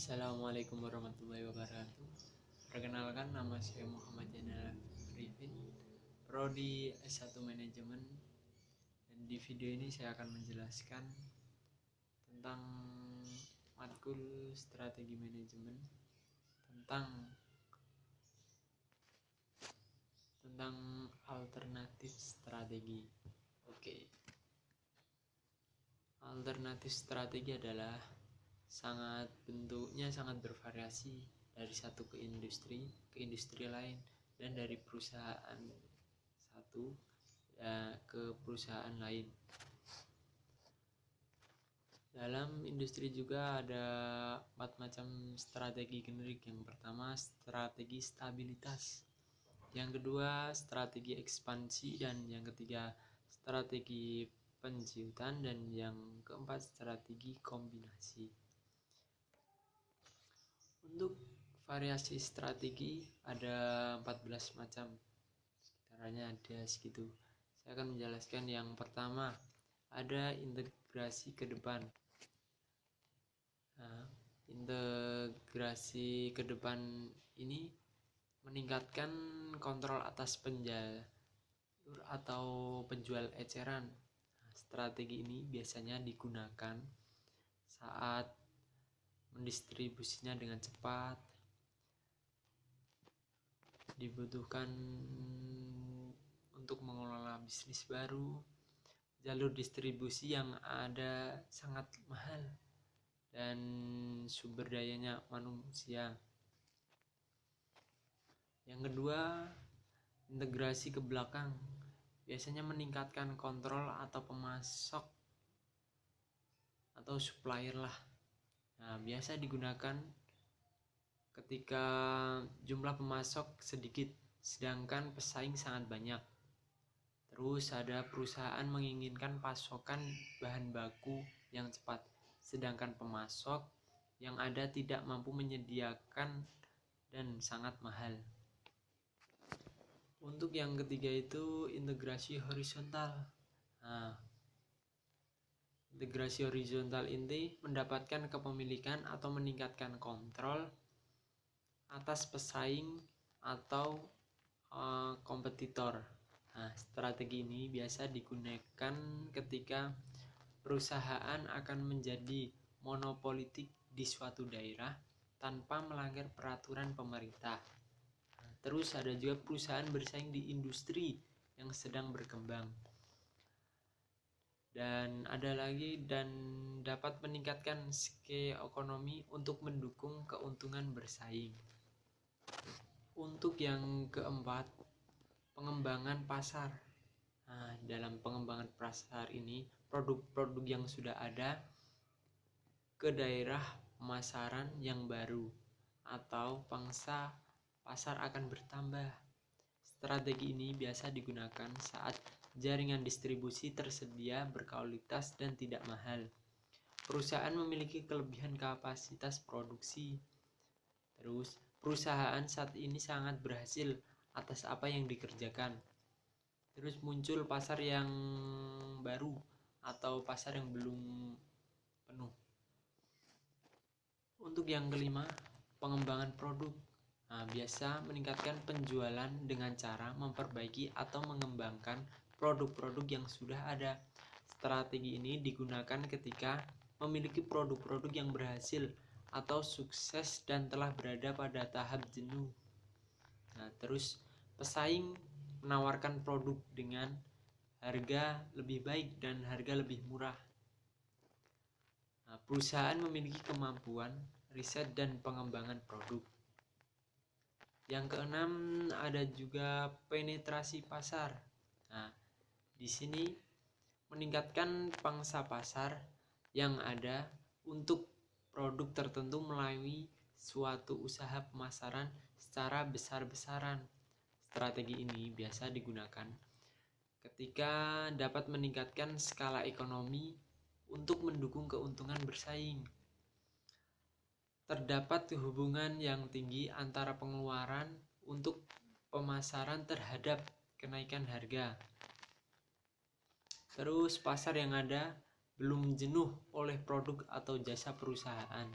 Assalamualaikum warahmatullahi wabarakatuh. Perkenalkan, nama saya Muhammad Janal Arifin, Prodi S1 Manajemen. Dan di video ini saya akan menjelaskan tentang matkul strategi manajemen, tentang alternatif strategi. Alternatif strategi adalah bentuknya sangat bervariasi dari satu ke industri lain, dan dari perusahaan satu ke perusahaan lain. Dalam industri juga ada 4 macam strategi generik. Yang pertama, strategi stabilitas. Yang kedua, strategi ekspansi. Dan yang ketiga, strategi penjiutan. Dan yang keempat, strategi kombinasi. Untuk variasi strategi ada 14 macam. Sekitarnya ada segitu. Saya akan menjelaskan. Yang pertama, ada integrasi ke depan. Integrasi ke depan ini meningkatkan kontrol atas penjual eceran. Strategi ini biasanya digunakan saat mendistribusinya dengan cepat, dibutuhkan untuk mengelola bisnis baru, jalur distribusi yang ada sangat mahal, dan sumber dayanya manusia. Yang kedua, integrasi ke belakang, biasanya meningkatkan kontrol atau pemasok atau supplier lah. Biasa digunakan ketika jumlah pemasok sedikit sedangkan pesaing sangat banyak. Terus ada perusahaan menginginkan pasokan bahan baku yang cepat, sedangkan pemasok yang ada tidak mampu menyediakan dan sangat mahal. Untuk yang ketiga itu integrasi horizontal. Integrasi horizontal ini mendapatkan kepemilikan atau meningkatkan kontrol atas pesaing atau kompetitor. Strategi ini biasa digunakan ketika perusahaan akan menjadi monopolitik di suatu daerah tanpa melanggar peraturan pemerintah. Terus ada juga perusahaan bersaing di industri yang sedang berkembang. Dan dapat meningkatkan skala ekonomi untuk mendukung keuntungan bersaing. Untuk yang keempat, pengembangan pasar. Dalam pengembangan pasar ini, produk-produk yang sudah ada ke daerah pemasaran yang baru atau pangsa pasar akan bertambah. Strategi ini biasa digunakan saat jaringan distribusi tersedia, berkualitas, dan tidak mahal. Perusahaan memiliki kelebihan kapasitas produksi. Terus, perusahaan saat ini sangat berhasil atas apa yang dikerjakan. Terus muncul pasar yang baru atau pasar yang belum penuh. Untuk yang kelima, pengembangan produk. Biasa meningkatkan penjualan dengan cara memperbaiki atau mengembangkan produk-produk yang sudah ada. Strategi ini digunakan ketika memiliki produk-produk yang berhasil atau sukses dan telah berada pada tahap jenuh. Terus pesaing menawarkan produk dengan harga lebih baik dan harga lebih murah. Perusahaan memiliki kemampuan riset dan pengembangan produk. Yang keenam, ada juga penetrasi pasar. Di sini meningkatkan pangsa pasar yang ada untuk produk tertentu melalui suatu usaha pemasaran secara besar-besaran. Strategi ini biasa digunakan ketika dapat meningkatkan skala ekonomi untuk mendukung keuntungan bersaing. Terdapat hubungan yang tinggi antara pengeluaran untuk pemasaran terhadap kenaikan harga. Terus pasar yang ada belum jenuh oleh produk atau jasa perusahaan.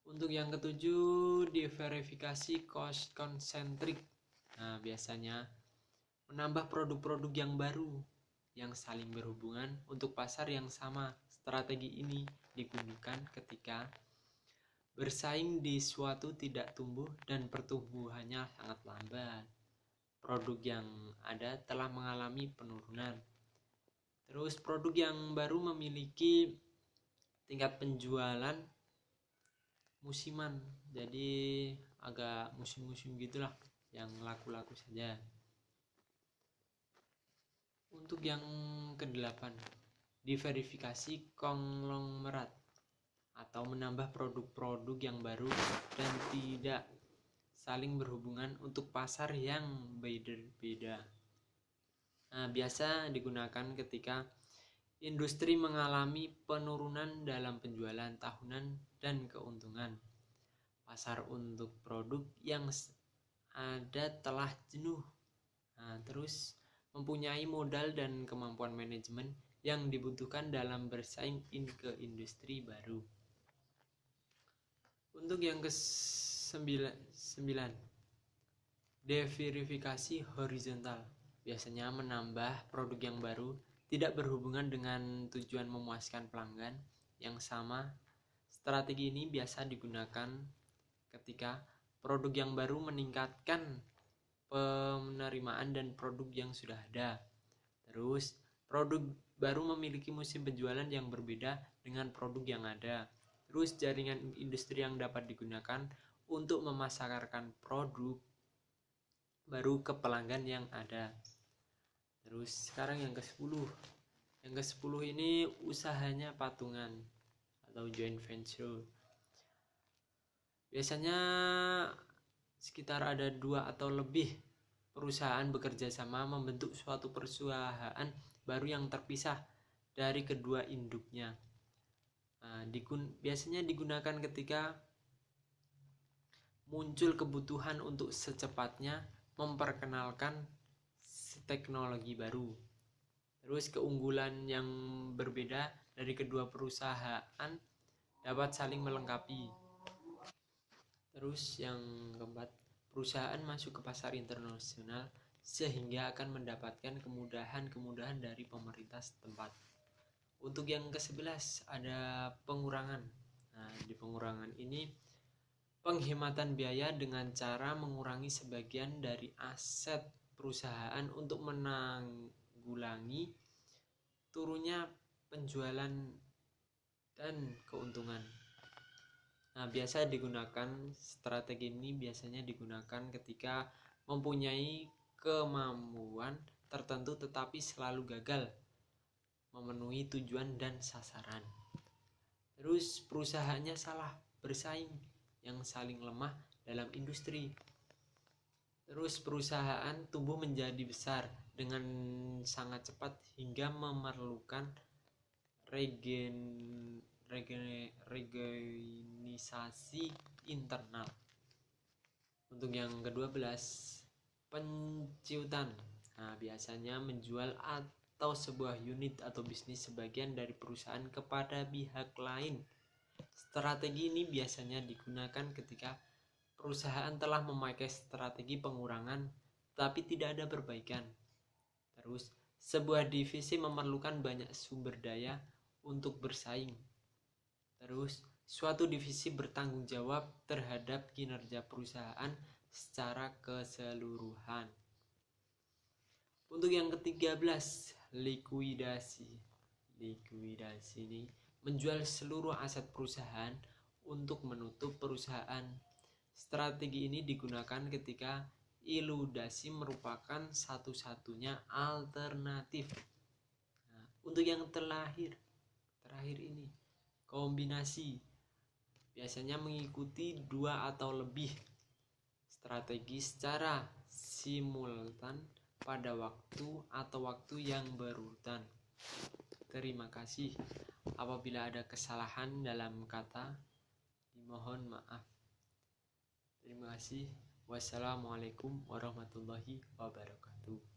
Untuk yang ketujuh, diverifikasi cost concentric. Nah, biasanya menambah produk-produk yang baru yang saling berhubungan untuk pasar yang sama. Strategi ini digunakan ketika bersaing di suatu tidak tumbuh dan pertumbuhannya sangat lambat. Produk yang ada telah mengalami penurunan. Terus produk yang baru memiliki tingkat penjualan musiman, jadi agak musim-musim gitulah, yang laku-laku saja. Untuk yang kedelapan, diverifikasi konglomerat atau menambah produk-produk yang baru dan tidak saling berhubungan untuk pasar yang berbeda. Nah, biasa digunakan ketika industri mengalami penurunan dalam penjualan tahunan dan keuntungan. Pasar untuk produk yang ada telah jenuh. Nah, terus mempunyai modal dan kemampuan manajemen yang dibutuhkan dalam bersaing ke industri baru. Untuk yang ke-9, deverifikasi horizontal. Biasanya menambah produk yang baru tidak berhubungan dengan tujuan memuaskan pelanggan yang sama. Strategi ini biasa digunakan ketika produk yang baru meningkatkan penerimaan dan produk yang sudah ada. Terus produk baru memiliki musim penjualan yang berbeda dengan produk yang ada. Terus jaringan industri yang dapat digunakan untuk memasarkan produk baru ke pelanggan yang ada. Terus sekarang yang ke-10. Yang ke-10 ini usahanya patungan atau joint venture. Biasanya sekitar ada 2 atau lebih perusahaan bekerja sama membentuk suatu perusahaan baru yang terpisah dari kedua induknya. Nah, biasanya digunakan ketika muncul kebutuhan untuk secepatnya memperkenalkan teknologi baru. Terus keunggulan yang berbeda dari kedua perusahaan dapat saling melengkapi. Terus yang keempat, perusahaan masuk ke pasar internasional sehingga akan mendapatkan kemudahan-kemudahan dari pemerintah setempat. Untuk yang ke-11 ada pengurangan. Nah, di pengurangan ini penghematan biaya dengan cara mengurangi sebagian dari aset perusahaan untuk menanggulangi turunnya penjualan dan keuntungan. Nah, biasa digunakan strategi ini biasanya digunakan ketika mempunyai kemampuan tertentu tetapi selalu gagal memenuhi tujuan dan sasaran. Terus perusahaannya salah bersaing yang saling lemah dalam industri. Terus perusahaan tumbuh menjadi besar dengan sangat cepat hingga memerlukan regenisasi internal. Untuk yang ke-12, penciutan. Nah, biasanya menjual atau sebuah unit atau bisnis sebagian dari perusahaan kepada pihak lain. Strategi ini biasanya digunakan ketika perusahaan telah memakai strategi pengurangan tapi tidak ada perbaikan. Terus sebuah divisi memerlukan banyak sumber daya untuk bersaing. Terus suatu divisi bertanggung jawab terhadap kinerja perusahaan secara keseluruhan. Untuk yang ke-13, likuidasi. Likuidasi ini menjual seluruh aset perusahaan untuk menutup perusahaan. Strategi ini digunakan ketika iludasi merupakan satu-satunya alternatif. Nah, untuk yang terakhir ini kombinasi. Biasanya mengikuti 2 atau lebih strategi secara simultan pada waktu atau waktu yang berurutan. Terima kasih. Apabila ada kesalahan dalam kata, dimohon maaf. Terima kasih. Wassalamualaikum warahmatullahi wabarakatuh.